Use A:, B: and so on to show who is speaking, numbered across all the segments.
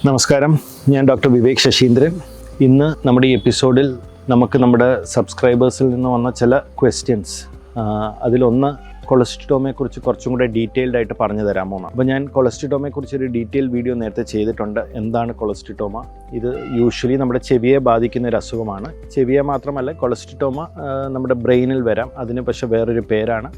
A: നമസ്കാരം, ഞാൻ ഡോക്ടർ വിവേക് ശശീന്ദ്രൻ. ഇന്ന് നമ്മുടെ ഈ എപ്പിസോഡിൽ നമുക്ക് നമ്മുടെ സബ്സ്ക്രൈബേഴ്സിൽ നിന്ന് വന്ന ചില ക്വസ്റ്റ്യൻസ്, അതിലൊന്ന് കൊളസ്റ്റിറ്റോമയെക്കുറിച്ച് കുറച്ചും കൂടെ ഡീറ്റെയിൽഡ് ആയിട്ട് പറഞ്ഞു തരാമോ? അപ്പോൾ ഞാൻ കൊളസ്റ്റിറ്റോമയെക്കുറിച്ചൊരു ഡീറ്റെയിൽ വീഡിയോ നേരത്തെ ചെയ്തിട്ടുണ്ട്. എന്താണ് കൊളസ്റ്റിറ്റോമ? ഇത് യൂഷ്വലി നമ്മുടെ ചെവിയെ ബാധിക്കുന്ന ഒരു അസുഖമാണ്. ചെവിയെ മാത്രമല്ല, കൊളസ്റ്റിറ്റോമ നമ്മുടെ ബ്രെയിനിൽ വരാം. അതിന് പക്ഷേ വേറൊരു പേരാണ്,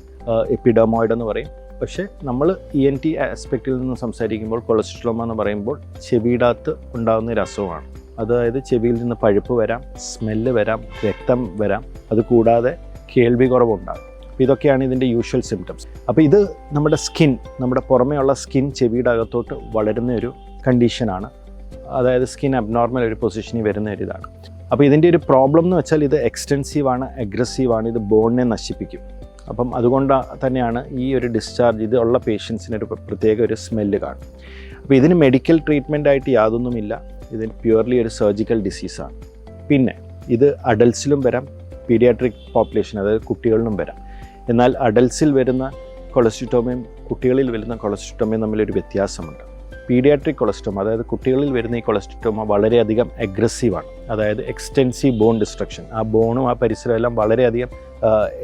A: എപ്പിഡെർമോയിഡ് എന്ന് പറയും. പക്ഷേ നമ്മൾ ENT ആസ്പെക്റ്റിൽ നിന്ന് സംസാരിക്കുമ്പോൾ കൊളസ്റ്റിറ്റോമ എന്ന് പറയുമ്പോൾ ചെവിയുടെ അകത്ത് ഉണ്ടാകുന്ന ഒരു അസുഖമാണ്. അതായത് ചെവിയിൽ നിന്ന് പഴുപ്പ് വരാം, സ്മെല്ല് വരാം, രക്തം വരാം, അതുകൂടാതെ കേൾവി കുറവുണ്ടാകും. ഇതൊക്കെയാണ് ഇതിൻ്റെ യൂഷ്വൽ സിംറ്റംസ്. അപ്പോൾ ഇത് നമ്മുടെ സ്കിൻ, നമ്മുടെ പുറമേയുള്ള സ്കിൻ ചെവിയുടെ അകത്തോട്ട് വളരുന്ന ഒരു കണ്ടീഷനാണ്. അതായത് സ്കിൻ അബ്നോർമൽ ഒരു പൊസിഷനിൽ വരുന്ന ഒരു ഇതാണ്. അപ്പോൾ ഇതിൻ്റെ ഒരു പ്രോബ്ലം എന്ന് വെച്ചാൽ ഇത് എക്സ്റ്റെൻസീവാണ്, അഗ്രസീവാണ്, ഇത് ബോണിനെ നശിപ്പിക്കും. അപ്പം അതുകൊണ്ട് തന്നെയാണ് ഈ ഒരു ഡിസ്ചാർജ് ഇത് ഉള്ള പേഷ്യൻസിനൊരു പ്രത്യേക ഒരു സ്മെല്ല് കാണും. അപ്പോൾ ഇതിന് മെഡിക്കൽ ട്രീറ്റ്മെൻ്റ് ആയിട്ട് യാതൊന്നുമില്ല. ഇതിന് പ്യുവർലി ഒരു സർജിക്കൽ ഡിസീസാണ്. പിന്നെ ഇത് അഡൽട്സിലും വരാം, പീഡിയാട്രിക് പോപ്പുലേഷൻ അതായത് കുട്ടികളിലും വരാം. എന്നാൽ അഡൽട്സിൽ വരുന്ന കൊളസ്റ്റിറ്റോമയും കുട്ടികളിൽ വരുന്ന കൊളസ്റ്റിറ്റോമയും തമ്മിലൊരു വ്യത്യാസമുണ്ട്. പീഡിയാട്രിക് കൊളസ്റ്റിറ്റോമ അതായത് കുട്ടികളിൽ വരുന്ന ഈ കൊളസ്റ്റിറ്റോമ വളരെയധികം അഗ്രസീവാണ്. അതായത് എക്സ്റ്റെൻസീവ് ബോൺ ഡിസ്ട്രക്ഷൻ, ആ ബോണും ആ പരിസരവും എല്ലാം വളരെയധികം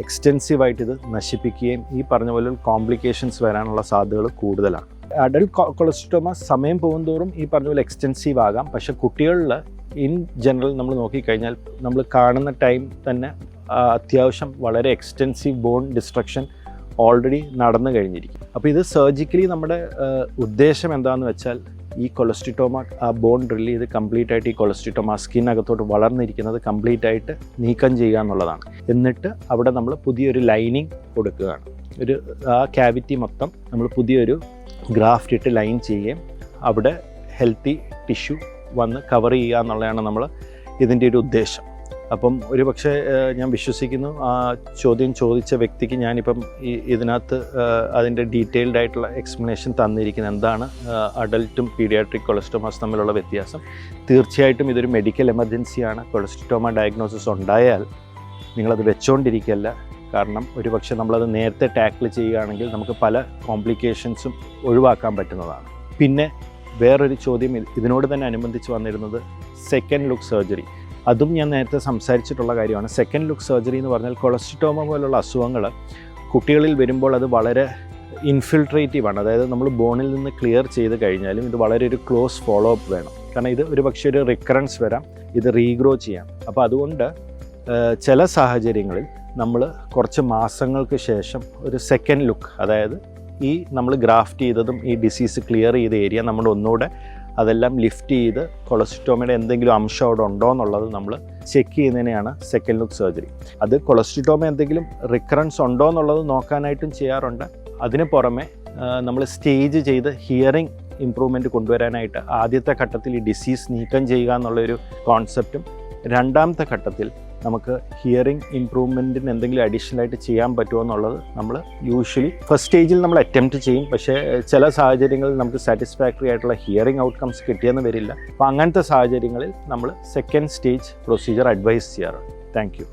A: എക്സ്റ്റെൻസീവായിട്ട് ഇത് നശിപ്പിക്കുകയും ഈ പറഞ്ഞ പോലെ കോംപ്ലിക്കേഷൻസ് വരാനുള്ള സാധ്യതകൾ കൂടുതലാണ്. അഡൽട്ട് കൊളസ്റ്റിറ്റോമ സമയം പോകുന്തോറും ഈ പറഞ്ഞ പോലെ എക്സ്റ്റെൻസീവ് ആകാം. പക്ഷേ കുട്ടികളിൽ ഇൻ ജനറൽ നമ്മൾ നോക്കിക്കഴിഞ്ഞാൽ നമ്മൾ കാണുന്ന ടൈം തന്നെ അത്യാവശ്യം വളരെ എക്സ്റ്റെൻസീവ് ബോൺ ഡിസ്ട്രക്ഷൻ ഓൾറെഡി നടന്നു കഴിഞ്ഞിരിക്കും. അപ്പോൾ ഇത് സർജിക്കലി നമ്മുടെ ഉദ്ദേശം എന്താണെന്ന് വെച്ചാൽ ഈ കൊളസ്റ്റിറ്റോമ ആ ബോൺ ഡ്രില്ല് ചെയ്ത് കംപ്ലീറ്റ് ആയിട്ട് ഈ കൊളസ്റ്റിറ്റോമ സ്കിന്നകത്തോട്ട് വളർന്നിരിക്കുന്നത് കംപ്ലീറ്റ് ആയിട്ട് നീക്കം ചെയ്യുക എന്നുള്ളതാണ്. എന്നിട്ട് അവിടെ നമ്മൾ പുതിയൊരു ലൈനിങ് കൊടുക്കുകയാണ്. ആ ക്യാവിറ്റി മൊത്തം നമ്മൾ പുതിയൊരു ഗ്രാഫ്റ്റ് ഇട്ട് ലൈൻ ചെയ്യുകയും അവിടെ ഹെൽത്തി ടിഷ്യൂ വന്ന് കവർ ചെയ്യുക എന്നുള്ളതാണ് നമ്മൾ ഇതിൻ്റെ ഒരു ഉദ്ദേശം. അപ്പം ഒരു പക്ഷേ ഞാൻ വിശ്വസിക്കുന്നു ആ ചോദ്യം ചോദിച്ച വ്യക്തിക്ക് ഞാനിപ്പം ഇതിനകത്ത് അതിൻ്റെ ഡീറ്റെയിൽഡ് ആയിട്ടുള്ള എക്സ്പ്ലനേഷൻ തന്നിരിക്കുന്നത് എന്താണ് അഡൽട്ടും പീഡിയാട്രിക് കൊളസ്റ്റിറ്റോമാസ് തമ്മിലുള്ള വ്യത്യാസം. തീർച്ചയായിട്ടും ഇതൊരു മെഡിക്കൽ എമർജൻസിയാണ്. കൊളസ്റ്റിറ്റോമ ഡയഗ്നോസിസ് ഉണ്ടായാൽ നിങ്ങളത് വെച്ചുകൊണ്ടിരിക്കുകയല്ല. കാരണം ഒരു പക്ഷേ നമ്മളത് നേരത്തെ ടാക്കിൾ ചെയ്യുകയാണെങ്കിൽ നമുക്ക് പല കോംപ്ലിക്കേഷൻസും ഒഴിവാക്കാൻ പറ്റുന്നതാണ്. പിന്നെ വേറൊരു ചോദ്യം ഇതിനോട് തന്നെ അനുബന്ധിച്ച് വന്നിരുന്നത് സെക്കൻഡ് ലുക്ക് സർജറി. അതും ഞാൻ നേരത്തെ സംസാരിച്ചിട്ടുള്ള കാര്യമാണ്. സെക്കൻഡ് ലുക്ക് സർജറി എന്ന് പറഞ്ഞാൽ കൊളസ്റ്റിറ്റോമ പോലുള്ള അസുഖങ്ങൾ കുട്ടികളിൽ വരുമ്പോൾ അത് വളരെ ഇൻഫിൽട്രേറ്റീവാണ്. അതായത് നമ്മൾ ബോണിൽ നിന്ന് ക്ലിയർ ചെയ്ത് കഴിഞ്ഞാലും ഇത് വളരെ ഒരു ക്ലോസ് ഫോളോ അപ്പ് വേണം. കാരണം ഇത് ഒരു പക്ഷേ ഒരു റിക്കറൻസ് വരാം, ഇത് റീഗ്രോ ചെയ്യാം. അപ്പോൾ അതുകൊണ്ട് ചില സാഹചര്യങ്ങളിൽ നമ്മൾ കുറച്ച് മാസങ്ങൾക്ക് ശേഷം ഒരു സെക്കൻഡ് ലുക്ക്, അതായത് ഈ നമ്മൾ ഗ്രാഫ്റ്റ് ചെയ്തതും ഈ ഡിസീസ് ക്ലിയർ ചെയ്ത ഏരിയ നമ്മൾ ഒന്നുകൂടെ അതെല്ലാം ലിഫ്റ്റ് ചെയ്ത് കൊളസ്റ്റിറ്റോമയുടെ എന്തെങ്കിലും അംശം അവിടെ ഉണ്ടോ എന്നുള്ളത് നമ്മൾ ചെക്ക് ചെയ്യുന്നതിനെയാണ് സെക്കൻഡ് ലുക്ക് സർജറി. അത് കൊളസ്റ്റിറ്റോമ എന്തെങ്കിലും റിക്കറൻസ് ഉണ്ടോ എന്നുള്ളത് നോക്കാനായിട്ടും ചെയ്യാറുണ്ട്. അതിന് പുറമെ നമ്മൾ സ്റ്റേജ് ചെയ്ത് ഹിയറിംഗ് ഇമ്പ്രൂവ്മെൻറ്റ് കൊണ്ടുവരാനായിട്ട് ആദ്യത്തെ ഘട്ടത്തിൽ ഈ ഡിസീസ് നീക്കം ചെയ്യുക എന്നുള്ളൊരു കോൺസെപ്റ്റും രണ്ടാമത്തെ ഘട്ടത്തിൽ നമുക്ക് ഹിയറിംഗ് ഇമ്പ്രൂവ്മെൻറ്റിന് എന്തെങ്കിലും അഡീഷണലായിട്ട് ചെയ്യാൻ പറ്റുമോ എന്നുള്ളത് നമ്മൾ യൂഷ്വലി ഫസ്റ്റ് സ്റ്റേജിൽ നമ്മൾ അറ്റംപ്റ്റ് ചെയ്യും. പക്ഷേ ചില സാഹചര്യങ്ങളിൽ നമുക്ക് സാറ്റിസ്ഫാക്ടറി ആയിട്ടുള്ള ഹിയറിംഗ് ഔട്ട്കംസ് കിട്ടിയെന്ന് വരില്ല. അപ്പോൾ അങ്ങനത്തെ സാഹചര്യങ്ങളിൽ നമ്മൾ സെക്കൻഡ് സ്റ്റേജ് പ്രൊസീജിയർ അഡ്വൈസ് ചെയ്യാറുണ്ട്. Thank you.